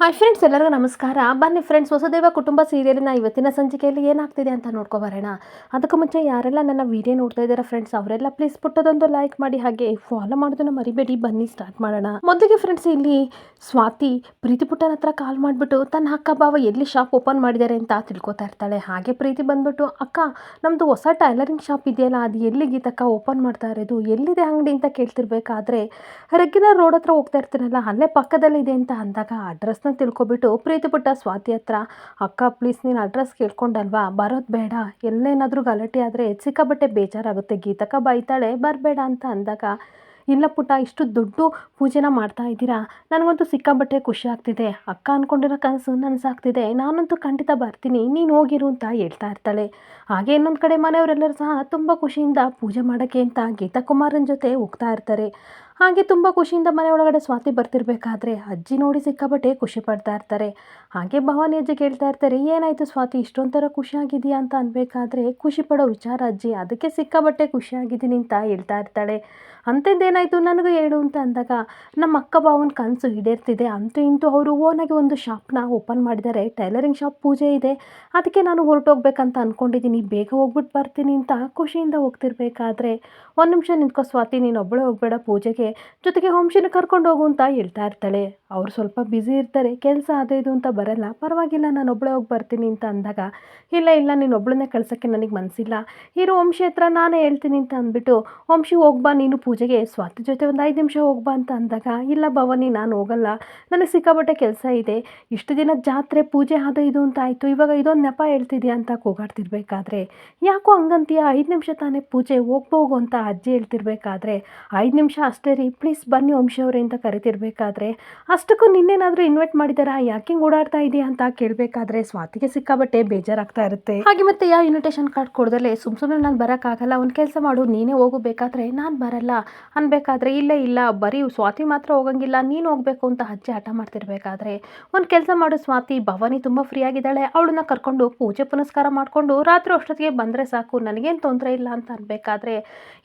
Hi friends, ಎಲ್ಲರಿಗೂ ನಮಸ್ಕಾರ. ಬನ್ನಿ ಫ್ರೆಂಡ್ಸ್, ವಸುದೇವ ಕುಟುಂಬ ಸೀರಿಯಲಿನ ಇವತ್ತಿನ ಸಂಚಿಕೆಯಲ್ಲಿ ಏನಾಗ್ತಿದೆ ಅಂತ ನೋಡ್ಕೊಬರೋಣ. ಅದಕ್ಕೂ ಮುಂಚೆ ಯಾರೆಲ್ಲ ನನ್ನ ವಿಡಿಯೋ ನೋಡ್ತಾ ಇದ್ದಾರೆ ಫ್ರೆಂಡ್ಸ್, ಅವರೆಲ್ಲ ಪ್ಲೀಸ್ ಪುಟ್ಟದೊಂದು ಲೈಕ್ ಮಾಡಿ, ಹಾಗೆ ಫಾಲೋ ಮಾಡೋದನ್ನು ಮರಿಬೇಡಿ. ಬನ್ನಿ ಸ್ಟಾರ್ಟ್ ಮಾಡೋಣ. ಮೊದಲಿಗೆ ಫ್ರೆಂಡ್ಸ್, ಇಲ್ಲಿ ಸ್ವಾತಿ ಪ್ರೀತಿ ಪುಟ್ಟನ ಹತ್ರ ಕಾಲ್ ಮಾಡಿಬಿಟ್ಟು ತನ್ನ ಅಕ್ಕ ಬಾವ ಎಲ್ಲಿ ಶಾಪ್ ಓಪನ್ ಮಾಡಿದ್ದಾರೆ ಅಂತ ತಿಳ್ಕೊತಾ ಇರ್ತಾಳೆ. ಹಾಗೆ ಪ್ರೀತಿ ಬಂದ್ಬಿಟ್ಟು, ಅಕ್ಕ ನಮ್ಮದು ಹೊಸ ಟೈಲರಿಂಗ್ ಶಾಪ್ ಇದೆಯಲ್ಲ, ಅದು ಎಲ್ಲಿ ಗೀತಕ್ಕ ಓಪನ್ ಮಾಡ್ತಾ ಇರೋದು, ಎಲ್ಲಿದೆ ಅಂಗಡಿ ಅಂತ ಕೇಳ್ತಿರ್ಬೇಕಾದ್ರೆ ರೆಗ್ಯುಲರ್ ರೋಡ್ ಹತ್ರ ಹೋಗ್ತಾ ಇರ್ತೀನಲ್ಲ, ಅಲ್ಲೇ ಪಕ್ಕದಲ್ಲಿದೆ ಅಂತ ಅಂದಾಗ ಅಡ್ರೆಸ್ನ ತಿಳ್ಕೊಬಿಟ್ಟು ಪ್ರೀತಿ ಪುಟ್ಟ ಸ್ವಾತಿ ಹತ್ರ, ಅಕ್ಕ ಪ್ಲೀಸ್ ನೀನು ಅಡ್ರೆಸ್ ಕೇಳ್ಕೊಂಡಲ್ವಾ, ಬರೋದು ಬೇಡ, ಎಲ್ಲೇನಾದರೂ ಗಲಾಟೆ ಆದರೆ ಸಿಕ್ಕಾಬಟ್ಟೆ ಬೇಜಾರಾಗುತ್ತೆ, ಗೀತಕ್ಕ ಬೈತಾಳೆ, ಬರಬೇಡ ಅಂತ ಅಂದಾಗ, ಇಲ್ಲ ಪುಟ್ಟ, ಇಷ್ಟು ದೊಡ್ಡ ಪೂಜೆನ ಮಾಡ್ತಾ ಇದ್ದೀರಾ, ನನಗಂತೂ ಸಿಕ್ಕಾಬಟ್ಟೆ ಖುಷಿ ಆಗ್ತಿದೆ, ಅಕ್ಕ ಅಂದ್ಕೊಂಡಿರೋ ಕನಸು ನನಸಾಗ್ತಿದೆ, ನಾನಂತೂ ಖಂಡಿತ ಬರ್ತೀನಿ, ನೀನು ಹೋಗಿರು ಅಂತ ಹೇಳ್ತಾ ಇರ್ತಾಳೆ. ಹಾಗೆ ಇನ್ನೊಂದು ಕಡೆ ಮನೆಯವರೆಲ್ಲರೂ ಸಹ ತುಂಬ ಖುಷಿಯಿಂದ ಪೂಜೆ ಮಾಡೋಕ್ಕೆ ಅಂತ ಗೀತಾ ಕುಮಾರನ ಜೊತೆ ಹೋಗ್ತಾ ಇರ್ತಾರೆ. ಹಾಗೆ ತುಂಬ ಖುಷಿಯಿಂದ ಮನೆ ಒಳಗಡೆ ಸ್ವಾತಿ ಬರ್ತಿರ್ಬೇಕಾದ್ರೆ ಅಜ್ಜಿ ನೋಡಿ ಸಿಕ್ಕಾಬಟ್ಟೆ ಖುಷಿ ಪಡ್ತಾ ಇರ್ತಾರೆ. ಹಾಗೆ ಭವಾನಿ ಅಜ್ಜಿ ಕೇಳ್ತಾ ಇರ್ತಾರೆ, ಏನಾಯಿತು ಸ್ವಾತಿ ಇಷ್ಟೊಂಥರ ಖುಷಿಯಾಗಿದೆಯಾ ಅಂತ ಅನ್ಬೇಕಾದ್ರೆ, ಖುಷಿ ಪಡೋ ವಿಚಾರ ಅಜ್ಜಿ, ಅದಕ್ಕೆ ಸಿಕ್ಕಾಬಟ್ಟೆ ಖುಷಿಯಾಗಿದ್ದೀನಿ ಅಂತ ಹೇಳ್ತಾ ಇರ್ತಾಳೆ. ಅಂಥದ್ದೇನಾಯಿತು ನನಗೂ ಹೇಳು ಅಂತ ಅಂದಾಗ, ನಮ್ಮ ಅಕ್ಕ ಬಾವನ ಕನಸು ಈಡೇರ್ತಿದೆ, ಅಂತೂ ಇಂತೂ ಅವರು ಓನಾಗಿ ಒಂದು ಶಾಪ್ನ ಓಪನ್ ಮಾಡಿದ್ದಾರೆ, ಟೈಲರಿಂಗ್ ಶಾಪ್ ಪೂಜೆ ಇದೆ, ಅದಕ್ಕೆ ನಾನು ಹೊರಟೋಗ್ಬೇಕಂತ ಅಂದ್ಕೊಂಡಿದ್ದೀನಿ, ಬೇಗ ಹೋಗ್ಬಿಟ್ಟು ಬರ್ತೀನಿ ಅಂತ ಖುಷಿಯಿಂದ ಹೋಗ್ತಿರ್ಬೇಕಾದ್ರೆ, ಒಂದು ನಿಮಿಷ ನಿಂತ್ಕೋ ಸ್ವಾತಿ, ನೀನು ಒಬ್ಬಳೇ ಹೋಗಬೇಡ ಪೂಜೆಗೆ, ಜೊತೆಗೆ ವಂಶಿನ ಕರ್ಕೊಂಡು ಹೋಗು ಅಂತ ಹೇಳ್ತಾ ಇರ್ತಾಳೆ. ಅವ್ರು ಸ್ವಲ್ಪ ಬ್ಯುಸಿ ಇರ್ತಾರೆ, ಕೆಲಸ ಅದು ಇದು ಅಂತ ಬರಲ್ಲ, ಪರವಾಗಿಲ್ಲ ನಾನು ಒಬ್ಬಳೇ ಹೋಗಿ ಬರ್ತೀನಿ ಅಂತ ಅಂದಾಗ, ಇಲ್ಲ ಇಲ್ಲ ನೀನು ಒಬ್ಬಳನ್ನೇ ಕಳ್ಸೋಕ್ಕೆ ನನಗೆ ಮನಸ್ಸಿಲ್ಲ, ಇರು ವಂಶಿ ಹತ್ರ ನಾನೇ ಹೇಳ್ತೀನಿ ಅಂತ ಅಂದ್ಬಿಟ್ಟು, ವಂಶಿ ಹೋಗ್ಬಾ ನೀನು ಪೂಜೆಗೆ, ಸ್ವಾತಿ ಜೊತೆ ಒಂದು 5 ನಿಮಿಷ ಹೋಗ್ಬಾ ಅಂತ ಅಂದಾಗ, ಇಲ್ಲ ಭವಾನಿ ನಾನು ಹೋಗಲ್ಲ, ನನಗೆ ಸಿಕ್ಕಾಬಟ್ಟೆ ಕೆಲಸ ಇದೆ, ಇಷ್ಟು ದಿನ ಜಾತ್ರೆ ಪೂಜೆ ಅದು ಇದು ಅಂತ ಆಯಿತು, ಇವಾಗ ಇದೊಂದು ನೆಪ ಹೇಳ್ತಿದ್ಯಾ ಅಂತ ಕೂಗಾಡ್ತಿರ್ಬೇಕಾದ್ರೆ, ಯಾಕೋ ಹಂಗಂತೀಯ, 5 ನಿಮಿಷ ತಾನೇ ಪೂಜೆ, ಹೋಗು ಅಂತ ಅಜ್ಜಿ ಹೇಳ್ತಿರ್ಬೇಕಾದ್ರೆ, 5 ನಿಮಿಷ ಅಷ್ಟೇ ರೀ ಪ್ಲೀಸ್ ಬನ್ನಿ ವಂಶಿ ಅವರೇ ಅಂತ ಕರಿತಿರ್ಬೇಕಾದ್ರೆ, ಅಷ್ಟಕ್ಕೂ ನಿನ್ನೇನಾದರೂ ಇನ್ವೈಟ್ ಮಾಡಿದಾರಾ, ಯಾಕೆ ಓಡಾಡ್ತಾ ಇದೆಯಾ ಅಂತ ಕೇಳಬೇಕಾದ್ರೆ ಸ್ವಾತಿಗೆ ಸಿಕ್ಕಾಬಟ್ಟೆ ಬೇಜಾರಾಗ್ತಾ ಇರುತ್ತೆ. ಹಾಗೆ ಮತ್ತೆ ಯಾವ ಇನ್ವಿಟೇಷನ್ ಕಾರ್ಡ್ ಕೊಡ್ದಲೆ ಸುಮ್ಮನೆ ನಾನು ಬರೋಕ್ಕಾಗಲ್ಲ, ಒಂದು ಕೆಲಸ ಮಾಡು ನೀನೇ ಹೋಗಬೇಕಾದ್ರೆ ನಾನು ಬರಲ್ಲ ಅನ್ಬೇಕಾದ್ರೆ, ಇಲ್ಲ ಇಲ್ಲ ಬರೀ ಸ್ವಾತಿ ಮಾತ್ರ ಹೋಗಂಗಿಲ್ಲ, ನೀನು ಹೋಗಬೇಕು ಅಂತ ಅಜ್ಜಿ ಹಠ ಮಾಡ್ತಿರ್ಬೇಕಾದ್ರೆ, ಒಂದು ಕೆಲಸ ಮಾಡು ಸ್ವಾತಿ, ಭವಾನಿ ತುಂಬ ಫ್ರೀ ಆಗಿದ್ದಾಳೆ, ಅವಳನ್ನ ಕರ್ಕೊಂಡು ಪೂಜೆ ಪುನಸ್ಕಾರ ಮಾಡಿಕೊಂಡು ರಾತ್ರಿ ಅಷ್ಟೊತ್ತಿಗೆ ಬಂದರೆ ಸಾಕು, ನನಗೇನು ತೊಂದರೆ ಇಲ್ಲ ಅಂತ ಅನ್ಬೇಕಾದ್ರೆ,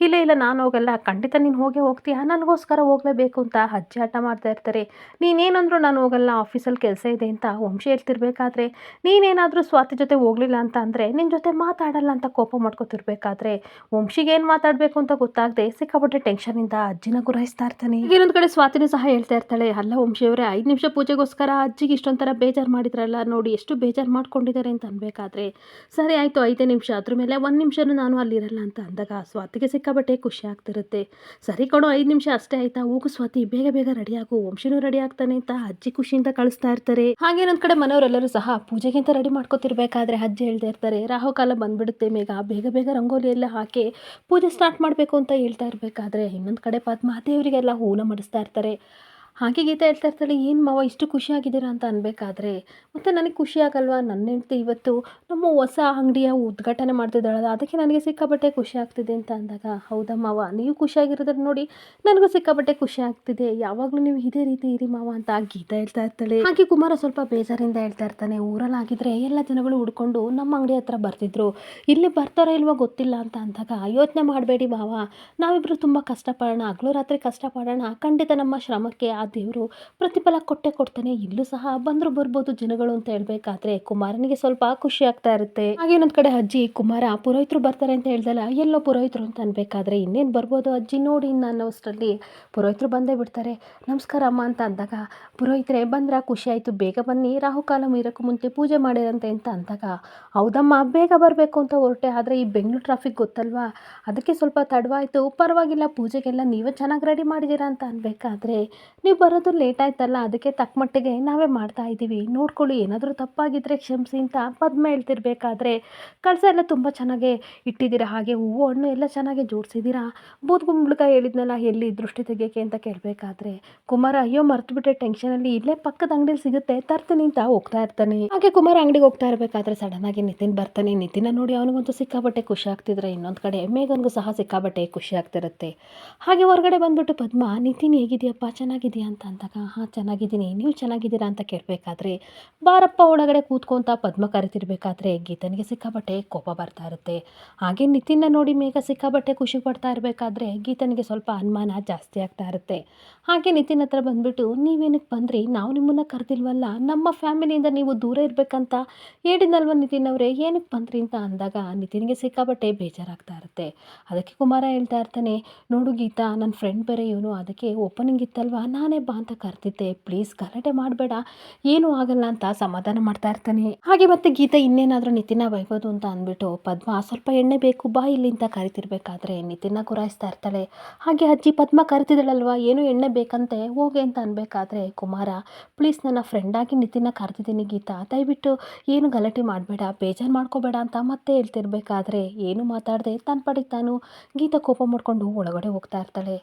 ಇಲ್ಲ ಇಲ್ಲ ನಾನು ಹೋಗಲ್ಲ, ಖಂಡಿತ ನೀನು ಹೋಗ್ತೀಯಾ, ನನಗೋಸ್ಕರ ಹೋಗಲೇಬೇಕು ಅಂತ ಅಜ್ಜಿ ಹಠ ಮಾಡ್ತಾ ಇರ್ತಾರೆ. ನೀನೇನಂದ್ರು ನಾನು ಹೋಗಲ್ಲ, ಆಫೀಸಲ್ಲಿ ಕೆಲಸ ಇದೆ ಅಂತ ವಂಶಿ ಹೇಳ್ತಿರ್ಬೇಕಾದ್ರೆ, ನೀನೇನಾದರೂ ಸ್ವಾತಿ ಜೊತೆ ಹೋಗಲಿಲ್ಲ ಅಂತ ಅಂದರೆ ನಿನ್ನ ಜೊತೆ ಮಾತಾಡಲ್ಲ ಅಂತ ಕೋಪ ಮಾಡ್ಕೊತಿರ್ಬೇಕಾದ್ರೆ, ವಂಶಿಗೆ ಏನು ಮಾತಾಡಬೇಕು ಅಂತ ಗೊತ್ತಾಗದೆ ಸಿಕ್ಕಾಪಟ್ಟೆ ಟೆನ್ಷನಿಂದ ಅಜ್ಜಿನ ಗುರಾಯಿಸ್ತಾ ಇರ್ತಾನೆ. ಇನ್ನೊಂದು ಕಡೆ ಸ್ವಾತಿನೂ ಸಹ ಹೇಳ್ತಾ ಇರ್ತಾಳೆ, ಅಲ್ಲ ವಂಶಿಯವರೇ 5 ನಿಮಿಷ ಪೂಜೆಗೋಸ್ಕರ ಅಜ್ಜಿಗೆ ಇಷ್ಟೊಂಥರ ಬೇಜಾರು ಮಾಡಿದ್ರಲ್ಲ, ನೋಡಿ ಎಷ್ಟು ಬೇಜಾರು ಮಾಡ್ಕೊಂಡಿದ್ದಾರೆ ಅಂತ ಅನ್ಬೇಕಾದ್ರೆ, ಸರಿ ಆಯಿತು 5 ನಿಮಿಷ, ಅದ್ರ ಮೇಲೆ 1 ನಿಮಿಷನೂ ನಾನು ಅಲ್ಲಿರಲ್ಲ ಅಂತ ಅಂದಾಗ ಸ್ವಾತಿಗೆ ಸಿಕ್ಕಾಬಟ್ಟೆ ಖುಷಿ ಆಗ್ತಿರುತ್ತೆ. ಸರಿ ಕೊಡು 5 ನಿಮಿಷ ಅಷ್ಟೇ ಆಯ್ತಾ, ಹೋಗು ಸ್ವಾತಿ ಬೇಗ ಬೇಗ ರೆಡಿ ಆಗು, ವಂಶಿನೂ ರೆಡಿ ಆಗ್ತಾನೆ ಅಂತ ಅಜ್ಜಿ ಖುಷಿಯಿಂದ ಕಳಿಸ್ತಾ ಇರ್ತಾರೆ. ಹಾಗೆ ಇನ್ನೊಂದು ಕಡೆ ಮನೆಯವರೆಲ್ಲರೂ ಸಹ ಪೂಜೆಗಿಂತ ರೆಡಿ ಮಾಡ್ಕೊತಿರ್ಬೇಕಾದ್ರೆ ಅಜ್ಜಿ ಹೇಳ್ತಾ ಇರ್ತಾರೆ, ರಾಹುಕಾಲ ಬಂದ್ಬಿಡುತ್ತೆ, ಬೇಗ ಬೇಗ ರಂಗೋಲಿ ಎಲ್ಲ ಹಾಕಿ ಪೂಜೆ ಸ್ಟಾರ್ಟ್ ಮಾಡಬೇಕು ಅಂತ ಹೇಳ್ತಾ ಇರಬೇಕಾದ್ರೆ, ಇನ್ನೊಂದು ಕಡೆ ಪದ್ಮ ದೇವರಿಗೆಲ್ಲ ಹೂನ ಮಾಡಿಸ್ತಾ ಇರ್ತಾರೆ. ಹಾಗೆ ಗೀತಾ ಹೇಳ್ತಾ ಇರ್ತಾಳೆ, ಏನು ಮಾವ ಇಷ್ಟು ಖುಷಿಯಾಗಿದ್ದೀರಾ ಅಂತ ಅನ್ಬೇಕಾದ್ರೆ, ಮತ್ತು ನನಗೆ ಖುಷಿ ಆಗಲ್ವಾ, ನನ್ನ ಹೆಂಡತಿ ಇವತ್ತು ನಮ್ಮ ಹೊಸ ಅಂಗಡಿಯ ಉದ್ಘಾಟನೆ ಮಾಡ್ತಿದ್ದಾಳಲ್ಲ, ಅದಕ್ಕೆ ನನಗೆ ಸಿಕ್ಕಾಬಟ್ಟೆ ಖುಷಿ ಆಗ್ತಿದೆ ಅಂತ ಅಂದಾಗ, ಹೌದಾ ಮಾವ ನೀವು ಖುಷಿಯಾಗಿರೋದನ್ನ ನೋಡಿ ನನಗೂ ಸಿಕ್ಕಾಬಟ್ಟೆ ಖುಷಿ ಆಗ್ತಿದೆ, ಯಾವಾಗಲೂ ನೀವು ಇದೇ ರೀತಿ ಇರಿ ಮಾವ ಅಂತ ಗೀತಾ ಹೇಳ್ತಾ ಇರ್ತಾಳೆ. ಹಾಗೆ ಕುಮಾರ ಸ್ವಲ್ಪ ಬೇಜಾರಿಂದ ಹೇಳ್ತಾ ಇರ್ತಾನೆ, ಊರಲ್ಲಿ ಆಗಿದ್ರೆ ಎಲ್ಲ ಜನಗಳು ಹುಡ್ಕೊಂಡು ನಮ್ಮ ಅಂಗಡಿ ಹತ್ರ ಬರ್ತಿದ್ರು, ಇಲ್ಲಿ ಬರ್ತಾರೋ ಇಲ್ವೋ ಗೊತ್ತಿಲ್ಲ ಅಂತ ಅಂದಾಗ, ಯೋಚನೆ ಮಾಡಬೇಡಿ ಮಾವ, ನಾವಿಬ್ಬರು ತುಂಬ ಕಷ್ಟಪಡೋಣ, ಹಗಲು ರಾತ್ರಿ ಕಷ್ಟಪಡೋಣ, ಖಂಡಿತ ನಮ್ಮ ಶ್ರಮಕ್ಕೆ ಆ ದೇವರು ಪ್ರತಿಫಲ ಕೊಟ್ಟೆ ಕೊಡ್ತಾನೆ, ಇಲ್ಲೂ ಸಹ ಬಂದರೂ ಬರ್ಬೋದು ಜನಗಳು ಅಂತ ಹೇಳ್ಬೇಕಾದ್ರೆ ಕುಮಾರನಿಗೆ ಸ್ವಲ್ಪ ಖುಷಿ ಆಗ್ತಾ ಇರುತ್ತೆ. ಹಾಗೆ ಇನ್ನೊಂದು ಕಡೆ ಅಜ್ಜಿ, ಕುಮಾರ ಪುರೋಹಿತರು ಬರ್ತಾರೆ ಅಂತ ಹೇಳ್ದಲ್ಲ, ಎಲ್ಲೋ ಪುರೋಹಿತರು ಅಂತ ಅನ್ಬೇಕಾದ್ರೆ, ಇನ್ನೇನು ಬರ್ಬೋದು ಅಜ್ಜಿ ನೋಡಿ ಅನ್ನೋಷ್ಟರಲ್ಲಿ ಪುರೋಹಿತರು ಬಂದೇ ಬಿಡ್ತಾರೆ. ನಮಸ್ಕಾರ ಅಮ್ಮ ಅಂತ ಅಂದಾಗ, ಪುರೋಹಿತರೆ ಬಂದ್ರ ಖುಷಿ ಆಯಿತು, ಬೇಗ ಬನ್ನಿ, ರಾಹುಕಾಲ ಮೀರಕ್ಕೂ ಮುಂಚೆ ಪೂಜೆ ಮಾಡಿರಂತೆ ಅಂತ ಅಂದಾಗ, ಹೌದಮ್ಮ ಬೇಗ ಬರಬೇಕು ಅಂತ ಹೊರಟೆ, ಆದರೆ ಈ ಬೆಂಗಳೂರು ಟ್ರಾಫಿಕ್ ಗೊತ್ತಲ್ವಾ, ಅದಕ್ಕೆ ಸ್ವಲ್ಪ ತಡವಾಯಿತು, ಪರವಾಗಿಲ್ಲ ಪೂಜೆಗೆಲ್ಲ ನೀವೇ ಚೆನ್ನಾಗಿ ರೆಡಿ ಮಾಡಿದ್ದೀರಾ ಅಂತ ಅನ್ಬೇಕಾದ್ರೆ, ನೀವು ಬರೋದು ಲೇಟ್ ಆಯ್ತಲ್ಲ, ಅದಕ್ಕೆ ತಕ್ಕ ಮಟ್ಟಿಗೆ ನಾವೇ ಮಾಡ್ತಾ ಇದ್ದೀವಿ, ನೋಡ್ಕೊಳ್ಳಿ ಏನಾದರೂ ತಪ್ಪಾಗಿದ್ದರೆ ಕ್ಷಮಿಸಿ ಅಂತ ಪದ್ಮ ಹೇಳ್ತಿರ್ಬೇಕಾದ್ರೆ, ಕಳಸ ಎಲ್ಲ ತುಂಬ ಚೆನ್ನಾಗೇ ಇಟ್ಟಿದ್ದೀರಾ, ಹಾಗೆ ಹೂವು ಹಣ್ಣು ಎಲ್ಲ ಚೆನ್ನಾಗಿ ಜೋಡಿಸಿದ್ದೀರಾ, ಬೂದ್ಗುಂಬಳಕಾಯಿ ಹೇಳಿದ್ನಲ್ಲ ಎಲ್ಲಿ ದೃಷ್ಟಿ ತೆಗಿಯೋಕ್ಕೆ ಅಂತ ಕೇಳಬೇಕಾದ್ರೆ, ಕುಮಾರ ಅಯ್ಯೋ ಮರ್ತುಬಿಟ್ಟೆ ಟೆನ್ಷನಲ್ಲಿ, ಇಲ್ಲೇ ಪಕ್ಕದ ಅಂಗಡಿಲಿ ಸಿಗುತ್ತೆ ತರ್ತೀನಿ ಅಂತ ಹೋಗ್ತಾ ಇರ್ತಾನೆ. ಹಾಗೆ ಕುಮಾರ ಅಂಗಡಿಗೆ ಹೋಗ್ತಾ ಇರಬೇಕಾದ್ರೆ ಸಡನ್ನಾಗಿ ನಿತಿನ್ ಬರ್ತಾನೆ. ನಿತಿನ ನೋಡಿ ಅವನಿಗಂತೂ ಸಿಕ್ಕಾಬಟ್ಟೆ ಖುಷಿ ಆಗ್ತಿದ್ರೆ, ಇನ್ನೊಂದು ಕಡೆ ಮೇಘನ್ಗೂ ಸಹ ಸಿಕ್ಕಾಬಟ್ಟೆ ಖುಷಿ ಆಗ್ತಿರುತ್ತೆ. ಹಾಗೆ ಹೊರಗಡೆ ಬಂದ್ಬಿಟ್ಟು ಪದ್ಮ, ನಿತಿನ್ ಹೇಗಿದೆಯಪ್ಪ ಚೆನ್ನಾಗಿದೆಯಾ ಅಂತ ಅಂದಾಗ, ಹಾಂ ಚೆನ್ನಾಗಿದ್ದೀನಿ, ನೀವು ಚೆನ್ನಾಗಿದ್ದೀರಾ ಅಂತ ಕೇಳಬೇಕಾದ್ರೆ, ಬಾರಪ್ಪ ಒಳಗಡೆ ಕೂತ್ಕೊಂತ ಪದ್ಮ ಕರಿತಿರ್ಬೇಕಾದ್ರೆ ಗೀತನಿಗೆ ಸಿಕ್ಕಾಬಟ್ಟೆ ಕೋಪ ಬರ್ತಾ ಇರುತ್ತೆ. ಹಾಗೆ ನಿತಿನ್ನ ನೋಡಿ ಮೇಘ ಸಿಕ್ಕಾಬಟ್ಟೆ ಖುಷಿ ಪಡ್ತಾ ಇರಬೇಕಾದ್ರೆ ಗೀತನಿಗೆ ಸ್ವಲ್ಪ ಅನುಮಾನ ಜಾಸ್ತಿ ಆಗ್ತಾ ಇರುತ್ತೆ. ಹಾಗೆ ನಿತಿನ್ ಹತ್ರ ಬಂದ್ಬಿಟ್ಟು, ನೀವೇನಕ್ಕೆ ಬಂದ್ರಿ, ನಾವು ನಿಮ್ಮನ್ನು ಕರೆದಿಲ್ವಲ್ಲ, ನಮ್ಮ ಫ್ಯಾಮಿಲಿಯಿಂದ ನೀವು ದೂರ ಇರಬೇಕಂತ ಹೇಳಿದ್ನಲ್ವ ನಿತಿನ್ ಅವರೇ, ಏನಕ್ಕೆ ಬಂದ್ರಿ ಅಂತ ಅಂದಾಗ ನಿತಿನ್ಗೆ ಸಿಕ್ಕಾಪಟ್ಟೆ ಬೇಜಾರಾಗ್ತಾ ಇರುತ್ತೆ. ಅದಕ್ಕೆ ಕುಮಾರ ಹೇಳ್ತಾ ಇರ್ತಾನೆ, ನೋಡು ಗೀತಾ, ನನ್ನ ಫ್ರೆಂಡ್ ಬೇರೆ ಇವನು, ಅದಕ್ಕೆ ಓಪನಿಂಗ್ ಇತ್ತಲ್ವ, ನಾನೇ ಬಾ ಅಂತ ಕರೆದಿದ್ದೆ, ಪ್ಲೀಸ್ ಗಲಾಟೆ ಮಾಡಬೇಡ, ಏನೂ ಆಗಲ್ಲ ಅಂತ ಸಮಾಧಾನ ಮಾಡ್ತಾ ಇರ್ತಾನೆ. ಹಾಗೆ ಮತ್ತೆ ಗೀತಾ ಇನ್ನೇನಾದರೂ ನಿತಿನ್ನ ಬೈಬೋದು ಅಂತ ಅಂದ್ಬಿಟ್ಟು, ಪದ್ಮ ಸ್ವಲ್ಪ ಎಣ್ಣೆ ಬೇಕು ಬಾ ಇಲ್ಲಿ ಅಂತ ಕರಿತಿರ್ಬೇಕಾದ್ರೆ ನಿತಿನ್ನ ಗುರಾಯಿಸ್ತಾ ಇರ್ತಾಳೆ. ಹಾಗೆ ಅಜ್ಜಿ ಪದ್ಮ ಕರಿತಿದ್ದಾಳಲ್ವ, ಏನು ಎಣ್ಣೆ ಬೇಕಂತೆ, ಹೋಗೆ ಅಂತ ಅನ್ಬೇಕಾದ್ರೆ ಕುಮಾರ, ಪ್ಲೀಸ್ ನನ್ನ ಫ್ರೆಂಡಾಗಿ ನಿತಿನ್ನ ಕರೆದಿದ್ದೀನಿ ಗೀತಾ, ದಯವಿಟ್ಟು ಏನು ಗಲಾಟೆ ಮಾಡಬೇಡ, ಬೇಜಾರು ಮಾಡ್ಕೋಬೇಡ ಅಂತ ಮತ್ತೆ ಹೇಳ್ತಿರ್ಬೇಕಾದ್ರೆ ಏನು ಮಾತಾಡದೆ ತಾನು ಪಾಡಿಗೆ ತಾನು ಗೀತಾ ಕೋಪ ಮಾಡಿಕೊಂಡು ಒಳಗಡೆ ಹೋಗ್ತಾ ಇರ್ತಾಳೆ.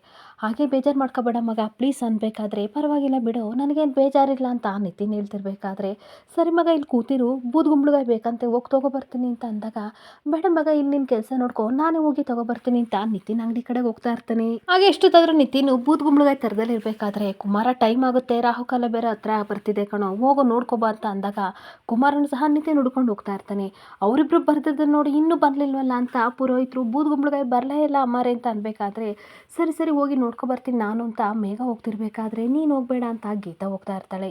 ಹಾಗೆ ಬೇಜಾರು ಮಾಡ್ಕೋಬೇಡ ಮಗ ಪ್ಲೀಸ್ ಅನ್ಬೇಕಾದ್ರೆ, ಪರವಾಗಿಲ್ಲ ಬಿಡು ನನಗೇನು ಬೇಜಾರಿಲ್ಲ ಅಂತ ನಿತಿನ್ ಹೇಳ್ತಿರ್ಬೇಕಾದ್ರೆ, ಸರಿ ಮಗ ಇಲ್ಲಿ ಕೂತಿರು, ಬೂದ್ಗುಂಬ್ಳಗಾಯಿ ಬೇಕಂತೆ ಹೋಗಿ ತೊಗೊಬರ್ತೀನಿ ಅಂತ ಅಂದಾಗ, ಬೇಡ ಮಗ ಇಲ್ಲಿ ನಿನ್ನ ಕೆಲಸ ನೋಡ್ಕೊ, ನಾನೇ ಹೋಗಿ ತೊಗೊಬರ್ತೀನಿ ಅಂತ ನಿತಿನ್ ಅಂಗಡಿ ಕಡೆಗೆ ಹೋಗ್ತಾ ಇರ್ತಾನೆ. ಹಾಗೆ ಎಷ್ಟೊತ್ತಾದ್ರೂ ನಿತಿನ್ ಬೂದ್ಗುಂಬ್ಳಗಾಯಿ ತರದಲ್ಲಿ ಇರಬೇಕಾದ್ರೆ ಕುಮಾರ, ಟೈಮ್ ಆಗುತ್ತೆ, ರಾಹುಕಾಲ ಬೇರೆ ಹತ್ರ ಬರ್ತಿದೆ ಕಣೋ, ಹೋಗೋ ನೋಡ್ಕೊಬಾ ಅಂತ ಅಂದಾಗ ಕುಮಾರನು ಸಹ ನಿತಿನ್ ಹುಡ್ಕೊಂಡು ಹೋಗ್ತಾ ಇರ್ತಾನೆ. ಅವರಿಬ್ರು ಬರ್ದಿದ್ದನ್ನು ನೋಡಿ ಇನ್ನೂ ಬರಲಿಲ್ವಲ್ಲ ಅಂತ ಪುರೋಹಿತರು, ಬೂದ್ಗುಂಬ್ಳಗಾಯಿ ಬರಲೇ ಇಲ್ಲ ಅಮ್ಮಾರೆ ಅಂತ ಅನ್ಬೇಕಾದ್ರೆ, ಸರಿ ಸರಿ ಹೋಗಿ ನೋಡ್ಕೊಬರ್ತೀನಿ ನಾನು ಅಂತ ಮೇಘ ಹೋಗ್ತಿರ್ಬೇಕಾದ್ರೆ, ನೀನು ಹೋಗಬೇಡ ಅಂತ ಗೀತಾ ಹೋಗ್ತಾ ಇರ್ತಾಳೆ.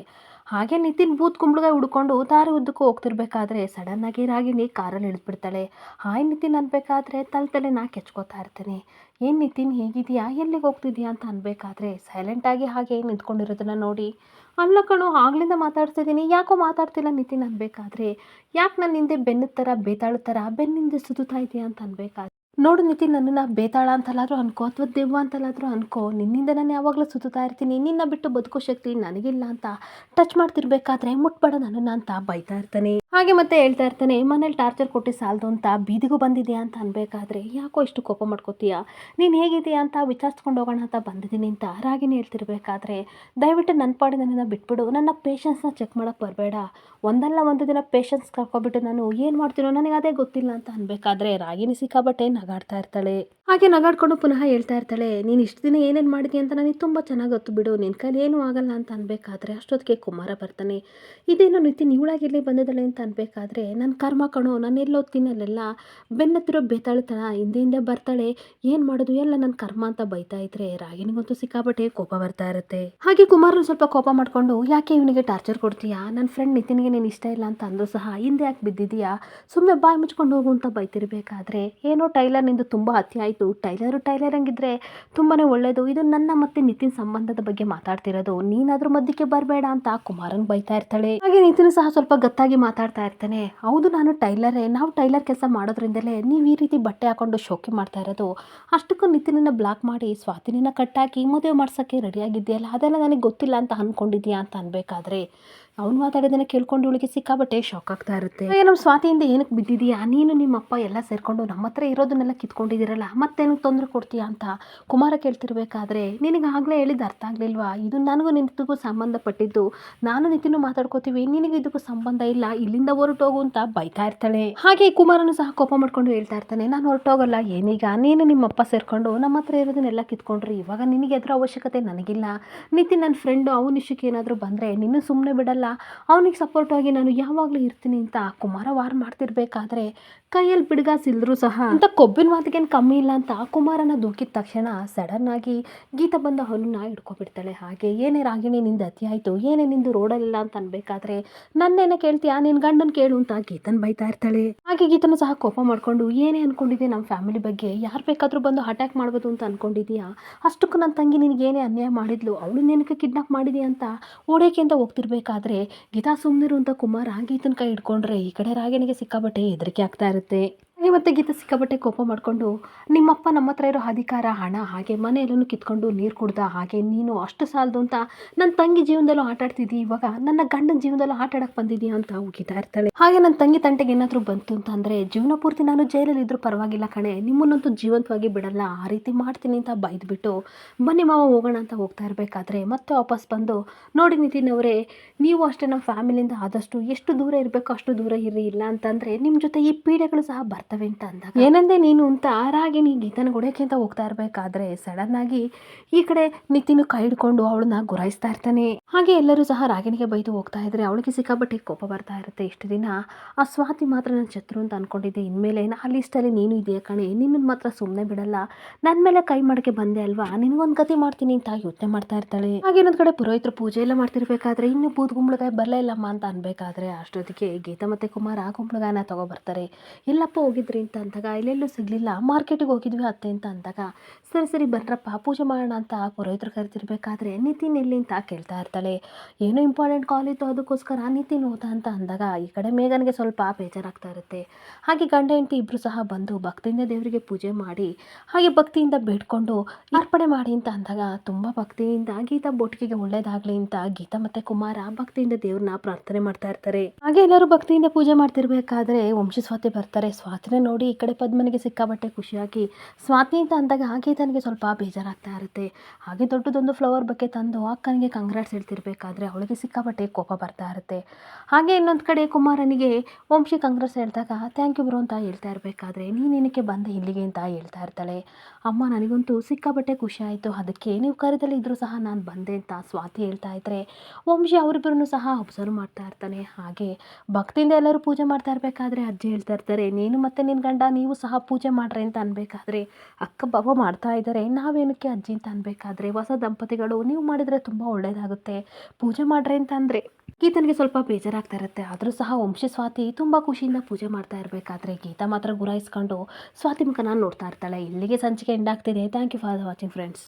ಹಾಗೆ ನಿತಿನ್ ಬೂತ್ ಕುಂಬಳಗಾಯಿ ಹುಡ್ಕೊಂಡು ದಾರಿ ಉದ್ದಕ್ಕೂ ಹೋಗ್ತಿರ್ಬೇಕಾದ್ರೆ ಸಡನ್ನಾಗಿ ರಾಗಿಣಿ ಕಾರಲ್ಲಿ ಇಳಿದ್ಬಿಡ್ತಾಳೆ. ಹಾಯ್ ನಿತಿನ್ ಅನ್ಬೇಕಾದ್ರೆ ತಲೆ ಕೆಚ್ಕೋತಾ ಇರ್ತಾನೆ. ಏನು ನಿತಿನ್ ಹೇಗಿದೆಯಾ, ಎಲ್ಲಿಗೆ ಹೋಗ್ತಿದ್ಯಾ ಅಂತ ಅನ್ಬೇಕಾದ್ರೆ ಸೈಲೆಂಟಾಗಿ ಹಾಗೆ ನಿಂತ್ಕೊಂಡಿರೋದನ್ನ ನೋಡಿ, ಅಲ್ಲ ಕಣೋ ಆಗ್ಲಿಂದ ಮಾತಾಡ್ತಿದ್ದೀನಿ, ಯಾಕೋ ಮಾತಾಡ್ತಿಲ್ಲ ನಿತಿನ್ ಅನ್ಬೇಕಾದ್ರೆ, ಯಾಕೆ ನನ್ನ ಹಿಂದೆ ಬೆನ್ನದ ಥರ ಬೇತಾಳ ಥರ ಬೆನ್ನಿಂದ ಸುತ್ತಾ ಇದೆಯಾ ಅಂತ ಅನ್ಬೇಕಾದ್ರೆ, ನೋಡು ನಿತಿನ್, ನನ್ನನ್ನು ಬೇತಾಳ ಅಂತಲಾದರೂ ಅನ್ಕೋ ಅಥವಾ ದೆವ್ವ ಅಂತಲಾದರೂ ಅನ್ಕೋ, ನಿನ್ನಿಂದ ನಾನು ಯಾವಾಗಲೂ ಸುತ್ತಾ ಇರ್ತೀನಿ, ನಿನ್ನ ಬಿಟ್ಟು ಬದುಕೋ ಶಕ್ತಿ ನನಗಿಲ್ಲ ಅಂತ ಟಚ್ ಮಾಡ್ತಿರ್ಬೇಕಾದ್ರೆ ಮುಟ್ಬೇಡ ನನ್ನನ್ನು ಅಂತ ಬೈತಾ ಇರ್ತಾನೆ. ಹಾಗೆ ಮತ್ತೆ ಹೇಳ್ತಾ ಇರ್ತಾನೆ, ಮನೇಲಿ ಟಾರ್ಚರ್ ಕೊಟ್ಟು ಸಾಲದು ಅಂತ ಬೀದಿಗೂ ಬಂದಿದೆಯಾ ಅಂತ ಅನ್ಬೇಕಾದ್ರೆ, ಯಾಕೋ ಇಷ್ಟು ಕೋಪ ಮಾಡ್ಕೋತೀಯಾ, ನೀನು ಹೇಗಿದೆಯಾ ಅಂತ ವಿಚಾರಿಸ್ಕೊಂಡು ಹೋಗೋಣ ಅಂತ ಬಂದಿದ್ದೀನಿ ಅಂತ ರಾಗಿಣಿ ಹೇಳ್ತಿರ್ಬೇಕಾದ್ರೆ, ದಯವಿಟ್ಟು ನನ್ನ ಪಾಡಿ ನನ್ನನ್ನು ಬಿಟ್ಬಿಡು, ನನ್ನ ಪೇಷನ್ಸ್ನ ಚೆಕ್ ಮಾಡೋಕ್ಕೆ ಬರಬೇಡ, ಒಂದಲ್ಲ ಒಂದು ದಿನ ಪೇಷನ್ಸ್ ಕಳ್ಕೊಬಿಟ್ಟು ನಾನು ಏನು ಮಾಡ್ತೀನೋ ನನಗೆ ಅದೇ ಗೊತ್ತಿಲ್ಲ ಅಂತ ಅನ್ಬೇಕಾದ್ರೆ ರಾಗಿಣಿ ಸಿಕ್ಕಾಬಟ್ಟೆ ನಗಾಡ್ತಾ ಇರ್ತಾಳೆ. ಹಾಗೆ ನಗಾಡ್ಕೊಂಡು ಪುನಃ ಹೇಳ್ತಾ ಇರ್ತಾಳೆ, ನೀನು ಇಷ್ಟು ದಿನ ಏನೇನು ಮಾಡಿದ್ಯಾ ಅಂತ ನನಗೆ ತುಂಬ ಚೆನ್ನಾಗಿ ಗೊತ್ತು ಬಿಡು, ನಿನ್ನ ಕೈಲಿ ಏನೂ ಆಗಲ್ಲ ಅಂತ ಅನ್ಬೇಕಾದ್ರೆ ಅಷ್ಟೊತ್ತಿಗೆ ಕುಮಾರ ಬರ್ತಾನೆ. ಇದೇನೋ ನಿತಿನ್ ಇವಳಾಗಿರಲಿ ಬಂದಿದ್ದಾಳೆ ಅಂತ ಅನ್ಬೇಕಾದ್ರೆ, ನನ್ನ ಕರ್ಮ ಕಣೋ, ನಾನು ಎಲ್ಲೋಗ್ತೀನಿ ಅಲ್ಲೆಲ್ಲ ಬೆನ್ನತ್ತಿರೋ ಬೇತಾಳ್ತನ ಹಿಂದೆ ಬರ್ತಾಳೆ, ಏನು ಮಾಡೋದು ಎಲ್ಲ ನನ್ನ ಕರ್ಮ ಅಂತ ಬೈತಾ ಇದ್ರೆ ರಾಗಿಣಿಗಂತೂ ಸಿಕ್ಕಾಬಟ್ಟೆ ಕೋಪ ಬರ್ತಾ ಇರುತ್ತೆ. ಹಾಗೆ ಕುಮಾರನು ಸ್ವಲ್ಪ ಕೋಪ ಮಾಡ್ಕೊಂಡು, ಯಾಕೆ ಇವನಿಗೆ ಟಾರ್ಚರ್ ಕೊಡ್ತೀಯಾ, ನನ್ನ ಫ್ರೆಂಡ್ ನಿತಿನ್ಗೆ ನೀನು ಇಷ್ಟ ಇಲ್ಲ ಅಂತ ಅಂದು ಸಹ ಹಿಂದೆ ಯಾಕೆ ಬಿದ್ದಿದೀಯಾ, ಸುಮ್ಮನೆ ಬಾಯಿ ಮುಚ್ಕೊಂಡು ಹೋಗು ಅಂತ ಬೈತಿರ್ಬೇಕಾದ್ರೆ, ಏನೋ ಟೈಲರ್ ನಿಂದು ತುಂಬ ಅತಿ ಆಯಿತು, ಟೈಲರ್ ಹಂಗಿದ್ರೆ ತುಂಬಾ ಒಳ್ಳೆಯದು, ಇದು ನನ್ನ ಮತ್ತೆ ನಿತಿನ್ ಸಂಬಂಧದ ಬಗ್ಗೆ ಮಾತಾಡ್ತಿರೋದು, ನೀನಾದ್ರೂ ಮಧ್ಯಕ್ಕೆ ಬರಬೇಡ ಅಂತ ಕುಮಾರನ್ ಬೈತಾ ಇರ್ತಾಳೆ. ಹಾಗೆ ನಿತಿನ್ ಸಹ ಸ್ವಲ್ಪ ಗತ್ತಾಗಿ ಮಾತಾಡ್ತಾ ಇರ್ತಾನೆ, ಹೌದು ನಾನು ಟೈಲರೇ, ನಾವು ಟೈಲರ್ ಕೆಲಸ ಮಾಡೋದ್ರಿಂದಲೇ ನೀವು ಈ ರೀತಿ ಬಟ್ಟೆ ಹಾಕೊಂಡು ಶೋಕಿ ಮಾಡ್ತಾ ಇರೋದು, ಅಷ್ಟಕ್ಕೂ ನಿತಿನನ್ನು ಬ್ಲಾಕ್ ಮಾಡಿ ಸ್ವಾತಿನಿನ ಕಟ್ಟಾಕಿ ಮದುವೆ ಮಾಡ್ಸೋಕ್ಕೆ ರೆಡಿಯಾಗಿದೆಯಲ್ಲ, ಅದೆಲ್ಲ ನನಗೆ ಗೊತ್ತಿಲ್ಲ ಅಂತ ಅಂದ್ಕೊಂಡಿದ್ಯಾ ಅಂತ ಅನ್ಬೇಕಾದ್ರೆ, ಅವ್ನು ಮಾತಾಡೋದನ್ನ ಕೇಳ್ಕೊಂಡು ಇವಳಿಗೆ ಸಿಕ್ಕಾಬಟ್ಟೆ ಶಾಕ್ ಆಗ್ತಾ ಇರುತ್ತೆ. ನಮ್ಮ ಸ್ವಾತಿಯಿಂದ ಏನಕ್ಕೆ ಬಿದ್ದಿದೀಯಾ, ನೀನು ನಿಮ್ಮ ಅಪ್ಪ ಎಲ್ಲ ಸೇರ್ಕೊಂಡು ನಮ್ಮ ಹತ್ರ ಇರೋದನ್ನೆಲ್ಲ ಕಿತ್ಕೊಂಡಿದ್ದೀರಲ್ಲ, ಮತ್ತೇನಕ್ಕೆ ತೊಂದರೆ ಕೊಡ್ತೀಯಾ ಅಂತ ಕುಮಾರ ಕೇಳ್ತಿರ್ಬೇಕಾದ್ರೆ, ನಿನಗೆ ಆಗಲೇ ಹೇಳಿದ್ದು ಅರ್ಥ ಆಗಲಿಲ್ವಾ, ಇದು ನನಗೂ ನಿಂತಿಗೂ ಸಂಬಂಧಪಟ್ಟಿದ್ದು, ನಾನು ನಿತಿನು ಮಾತಾಡ್ಕೋತೀವಿ, ನಿನಗೆ ಇದಕ್ಕೂ ಸಂಬಂಧ ಇಲ್ಲ, ಇಲ್ಲಿಂದ ಹೊರಟೋಗು ಅಂತ ಬೈತಾ ಇರ್ತಾಳೆ. ಹಾಗೆ ಕುಮಾರನು ಸಹ ಕೋಪ ಮಾಡ್ಕೊಂಡು ಹೇಳ್ತಾ ಇರ್ತಾನೆ, ನಾನು ಹೊರಟೋಗಲ್ಲ, ಏನೀಗ ನೀನು ನಿಮ್ಮಪ್ಪ ಸೇರ್ಕೊಂಡು ನಮ್ಮ ಹತ್ರ ಇರೋದನ್ನೆಲ್ಲ ಕಿತ್ಕೊಂಡ್ರಿ, ಇವಾಗ ನಿನಗೆ ಎದುರ ಅವಶ್ಯಕತೆ ನನಗಿಲ್ಲ, ನಿತಿನ್ ನನ್ನ ಫ್ರೆಂಡು, ಅವನ ವಿಷಯಕ್ಕೆ ಏನಾದರೂ ಬಂದರೆ ನಿನ್ನೂ ಸುಮ್ಮನೆ ಬಿಡಲ್ಲ, ಅವನಿಗೆ ಸಪೋರ್ಟಾಗಿ ನಾನು ಯಾವಾಗಲೂ ಇರ್ತೀನಿ ಅಂತ ಕುಮಾರ ವಾರ್ ಮಾಡ್ತಿರ್ಬೇಕಾದ್ರೆ, ಕೈಯಲ್ಲಿ ಬಿಡ್ಗಾಸಿಲ್ದ್ರೂ ಸಹ ಅಂತ ಕೊಬ್ಬಿನ ಮಾತಿಗೇನು ಕಮ್ಮಿ ಇಲ್ಲ ಅಂತ ಕುಮಾರನ ದೂಕಿದ ತಕ್ಷಣ ಸಡನ್ ಆಗಿ ಗೀತಾ ಬಂದು ಅವನನ್ನ ಹಿಡ್ಕೊಬಿಡ್ತಾಳೆ. ಹಾಗೆ ಏನೇ ರಾಗಿಣಿ ನಿಂದು ಅತಿ ಆಯಿತು, ಏನೇ ನಿಂದು ರೋಡಲ್ಲಿಲ್ಲ ಅಂತ ಅನ್ಬೇಕಾದ್ರೆ, ನನ್ನೇನೆ ಕೇಳ್ತೀಯಾ, ನಿನ್ನ ಗಂಡನ ಕೇಳು ಅಂತ ಗೀತನ್ ಬೈತಾ ಇರ್ತಾಳೆ. ಹಾಗೆ ಗೀತನು ಸಹ ಕೋಪ ಮಾಡ್ಕೊಂಡು, ಏನೇ ಅನ್ಕೊಂಡಿದ್ಯಾ ನಮ್ಮ ಫ್ಯಾಮಿಲಿ ಬಗ್ಗೆ, ಯಾರು ಬೇಕಾದರೂ ಬಂದು ಅಟ್ಯಾಕ್ ಮಾಡ್ಬೋದು ಅಂತ ಅನ್ಕೊಂಡಿದ್ಯಾ, ಅಷ್ಟಕ್ಕೂ ನನ್ನ ತಂಗಿ ನಿನಗೆ ಏನೇ ಅನ್ಯಾಯ ಮಾಡಿದ್ಲು, ಅವಳು ಏನಕ್ಕೆ ಕಿಡ್ನಾಪ್ ಮಾಡಿದ್ಯಾ ಅಂತ ಓಡೋಕೆ ಅಂತ ಹೋಗ್ತಿರ್ಬೇಕಾದ್ರೆ, ಗೀತಾ ಸುಮ್ಮನಿರು ಅಂತ ಕುಮಾರ ಗೀತನ ಕೈ ಹಿಡ್ಕೊಂಡ್ರೆ ಈ ಕಡೆ ರಾಗಿಣಿಗೆ ಸಿಕ್ಕಾಬಟ್ಟೆ ಹೆದರಿಕೆ ಆಗ್ತಾ ಇರುತ್ತೆ. ಹಾಗೆ ಮತ್ತೆ ಗೀತಾ ಸಿಕ್ಕಾಬಟ್ಟೆ ಕೋಪ ಮಾಡಿಕೊಂಡು, ನಿಮ್ಮಪ್ಪ ನಮ್ಮ ಹತ್ರ ಇರೋ ಅಧಿಕಾರ, ಹಣ, ಹಾಗೆ ಮನೆ ಎಲ್ಲನೂ ಕಿತ್ಕೊಂಡು ನೀರು ಕುಡ್ದ, ಹಾಗೆ ನೀನು ಅಷ್ಟು ಸಾಲದು ಅಂತ ನನ್ನ ತಂಗಿ ಜೀವನದಲ್ಲೂ ಆಟ ಆಡ್ತಿದ್ದಿ, ಇವಾಗ ನನ್ನ ಗಂಡನ ಜೀವನದಲ್ಲೂ ಆಟ ಆಡಕ್ಕೆ ಬಂದಿದ್ದೀಯಾ ಅಂತ ಉಗಿತಾ ಇರ್ತಾಳೆ. ಹಾಗೆ ನನ್ನ ತಂಗಿ ತಂಟೆಗೆ ಏನಾದರೂ ಬಂತು ಅಂತ ಅಂದರೆ, ಜೀವನ ಪೂರ್ತಿ ನಾನು ಜೈಲಲ್ಲಿ ಇದ್ರೂ ಪರವಾಗಿಲ್ಲ ಕಣೆ, ನಿಮ್ಮನ್ನಂತೂ ಜೀವಂತವಾಗಿ ಬಿಡಲ್ಲ, ಆ ರೀತಿ ಮಾಡ್ತೀನಿ ಅಂತ ಬೈದ್ಬಿಟ್ಟು ಬನ್ನಿ ಮಾವ ಹೋಗೋಣ ಅಂತ ಹೋಗ್ತಾ ಇರಬೇಕಾದ್ರೆ ಮತ್ತೆ ವಾಪಸ್ ಬಂದು, ನೋಡಿ ನಿತಿನ್ ಅವರೇ, ನೀವು ಅಷ್ಟೇ ನಮ್ಮ ಫ್ಯಾಮಿಲಿಯಿಂದ ಆದಷ್ಟು ಎಷ್ಟು ದೂರ ಇರಬೇಕೋ ಅಷ್ಟು ದೂರ ಇರ್ರಿ, ಇಲ್ಲ ಅಂತಂದರೆ ನಿಮ್ಮ ಜೊತೆ ಈ ಪೀಡೆಗಳು ಸಹ ಬರ್ತಾ ಬರ್ತವೆ ಅಂತ ಅಂದಾಗ ಏನಂದೆ ನೀನು ಅಂತ ರಾಗಿಣಿ ಗೀತನ ಹೊಡೆಯೋಕ್ಕೆ ಅಂತ ಹೋಗ್ತಾ ಇರಬೇಕಾದ್ರೆ ಸಡನ್ನಾಗಿ ಈ ಕಡೆ ನಿತಿನ್ ಕೈ ಹಿಡ್ಕೊಂಡು ಅವಳನ್ನ ಗುರಾಯಿಸ್ತಾ ಇರ್ತಾನೆ. ಹಾಗೆ ಎಲ್ಲರೂ ಸಹ ರಾಗಿಣಿಗೆ ಬೈದು ಹೋಗ್ತಾ ಇದ್ರೆ ಅವಳಿಗೆ ಸಿಕ್ಕಾಪಟ್ಟೆ ಕೋಪ ಬರ್ತಾ ಇರುತ್ತೆ. ಇಷ್ಟು ದಿನ ಆ ಸ್ವಾತಿ ಮಾತ್ರ ನನ್ನ ಶತ್ರು ಅಂತ ಅನ್ಕೊಂಡಿದ್ದೆ, ಇನ್ಮೇಲೆ ಆ ಲಿಸ್ಟಲ್ಲಿ ನೀನು ಇದೆಯಾ ಕಣೆ, ನಿನ್ನನ್ನು ಮಾತ್ರ ಸುಮ್ಮನೆ ಬಿಡಲ್ಲ, ನನ್ನ ಮೇಲೆ ಕೈ ಮಾಡಕ್ಕೆ ಬಂದೆ ಅಲ್ವಾ, ನಿನಗೊಂದು ಗತಿ ಮಾಡ್ತೀನಿ ಅಂತ ಯೋಚನೆ ಮಾಡ್ತಾ ಇರ್ತಾಳೆ. ಹಾಗೆ ಇನ್ನೊಂದು ಕಡೆ ಪುರೋಹಿತರು ಪೂಜೆ ಎಲ್ಲ ಮಾಡ್ತಿರ್ಬೇಕಾದ್ರೆ ಇನ್ನು ಬೂದ್ ಗುಂಬಳಕಾಯಿ ಬರಲೇ ಇಲ್ಲಮ್ಮ ಅಂತ ಅನ್ಬೇಕಾದ್ರೆ ಅಷ್ಟೊತ್ತಿಗೆ ಗೀತಾ ಮತ್ತೆ ಕುಮಾರ ಗುಂಬಳಕಾಯಿನ ತಗೊಬರ್ತಾರೆ. ಎಲ್ಲಪ್ಪ ಹೋಗಿದ್ರಿ ಅಂತ ಅಂದಾಗ ಎಲ್ಲೆಲ್ಲೂ ಸಿಗ್ಲಿಲ್ಲ, ಮಾರ್ಕೆಟಿಗೆ ಹೋಗಿದ್ವಿ ಅತ್ತೆ ಅಂತ ಅಂದಾಗ ಸರಿ ಸರಿ ಬರ್ರಪ್ಪ ಪೂಜೆ ಮಾಡೋಣ ಅಂತ ಪುರೋಹಿತರು ಕರಿತಿರ್ಬೇಕಾದ್ರೆ ನಿತಿನ್ ಎಲ್ಲಿ ಅಂತ ಕೇಳ್ತಾ ಇರ್ತಾಳೆ. ಏನೋ ಇಂಪಾರ್ಟೆಂಟ್ ಕಾಲ್ ಇತ್ತು ಅದಕ್ಕೋಸ್ಕರ ನಿತಿನ್ ಹೋದ ಅಂತ ಅಂದಾಗ ಈ ಕಡೆ ಮೇಘನ್ಗೆ ಸ್ವಲ್ಪ ಬೇಜಾರಾಗ್ತಾ ಇರುತ್ತೆ. ಹಾಗೆ ಗಂಡ ಹೆಂಡತಿ ಇಬ್ಬರು ಸಹ ಬಂದು ಭಕ್ತಿಯಿಂದ ದೇವರಿಗೆ ಪೂಜೆ ಮಾಡಿ ಹಾಗೆ ಭಕ್ತಿಯಿಂದ ಬೇಡ್ಕೊಂಡು ಅರ್ಪಣೆ ಮಾಡಿ ಅಂತ ಅಂದಾಗ ತುಂಬ ಭಕ್ತಿಯಿಂದ ಗೀತಾ ಬೊಟ್ಟಿಗೆ ಒಳ್ಳೇದಾಗ್ಲಿ ಅಂತ ಗೀತಾ ಮತ್ತೆ ಕುಮಾರ ಭಕ್ತಿಯಿಂದ ದೇವ್ರನ್ನ ಪ್ರಾರ್ಥನೆ ಮಾಡ್ತಾ ಇರ್ತಾರೆ. ಹಾಗೆ ಎಲ್ಲರೂ ಭಕ್ತಿಯಿಂದ ಪೂಜೆ ಮಾಡ್ತಿರ್ಬೇಕಾದ್ರೆ ಸ್ವಾತಿ ಬರ್ತಾರೆ. ಸ್ವಾತಿನ ನೋಡಿ ಈ ಕಡೆ ಪದ್ಮನಿಗೆ ಸಿಕ್ಕಾಬಟ್ಟೆ ಖುಷಿಯಾಗಿ ಸ್ವಾತಿ ಅಂತ ಅಂದಾಗ ಗೀತನಿಗೆ ಸ್ವಲ್ಪ ಬೇಜಾರಾಗ್ತಾ ಇರುತ್ತೆ. ಹಾಗೆ ದೊಡ್ಡದೊಂದು ಫ್ಲವರ್ ಬಕ್ಕೆ ತಂದು ಅಕ್ಕನಿಗೆ ಕಂಗ್ರಾಟ್ಸ್ ಹೇಳ್ತಿರ್ಬೇಕಾದ್ರೆ ಅವಳಿಗೆ ಸಿಕ್ಕಾಬಟ್ಟೆ ಕೋಪ ಬರ್ತಾ ಇರುತ್ತೆ. ಹಾಗೆ ಇನ್ನೊಂದು ಕಡೆ ಕುಮಾರನಿಗೆ ವಂಶಿ ಕಂಗ್ರಾಟ್ಸ್ ಹೇಳಿದಾಗ ಥ್ಯಾಂಕ್ ಯು ಬ್ರೋ ಅಂತ ಹೇಳ್ತಾ ಇರಬೇಕಾದ್ರೆ ನೀನೇನಕ್ಕೆ ಬಂದೆ ಇಲ್ಲಿಗೆ ಅಂತ ಹೇಳ್ತಾ ಇರ್ತಾಳೆ. ಅಮ್ಮ ನನಗಂತೂ ಸಿಕ್ಕಾಬಟ್ಟೆ ಖುಷಿ ಆಯಿತು, ಅದಕ್ಕೆ ನೀವು ಕರೆದಲ್ಲಿ ಇದ್ರೂ ಸಹ ನಾನು ಬಂದೆ ಅಂತ ಸ್ವಾತಿ ಹೇಳ್ತಾ ಇದ್ರೆ ವಂಶಿ ಅವರಿಬ್ಬರನ್ನು ಸಹ ಅಬ್ಸರ್ವ್ ಮಾಡ್ತಾ ಇರ್ತಾನೆ. ಹಾಗೆ ಭಕ್ತಿಯಿಂದ ಎಲ್ಲರೂ ಪೂಜೆ ಮಾಡ್ತಾ ಇರಬೇಕಾದ್ರೆ ಅಜ್ಜಿ ಹೇಳ್ತಾ ಇರ್ತಾರೆ ನೀನು ಮತ್ತೆ ನಿನ್ನ ಗಂಡ ನೀವು ಸಹ ಪೂಜೆ ಮಾಡ್ರಿ ಅಂತ ಅನ್ಬೇಕಾದ್ರೆ ಅಕ್ಕ ಬಾಬಾ ಮಾಡ್ತಾ ಇದ್ದಾರೆ ನಾವೇನಕ್ಕೆ ಅಜ್ಜಿ ಅಂತ ಅನ್ಬೇಕಾದ್ರೆ ಹೊಸ ದಂಪತಿಗಳು ನೀವು ಮಾಡಿದರೆ ತುಂಬ ಒಳ್ಳೇದಾಗುತ್ತೆ ಪೂಜೆ ಮಾಡ್ರಿ ಅಂತ ಅಂದರೆ ಗೀತನಿಗೆ ಸ್ವಲ್ಪ ಬೇಜಾರಾಗ್ತಾ ಇರುತ್ತೆ. ಆದರೂ ಸಹ ವಂಶಿ ಸ್ವಾತಿ ತುಂಬ ಖುಷಿಯಿಂದ ಪೂಜೆ ಮಾಡ್ತಾ ಇರಬೇಕಾದ್ರೆ ಗೀತಾ ಮಾತ್ರ ಗುರಾಯಿಸ್ಕೊಂಡು ಸ್ವಾತಿ ಮುಖನ ನೋಡ್ತಾ ಇರ್ತಾಳೆ. ಇಲ್ಲಿಗೆ ಸಂಚಿಕೆ ಎಂಡ್ ಆಗ್ತಿದೆ. Thank you for watching friends.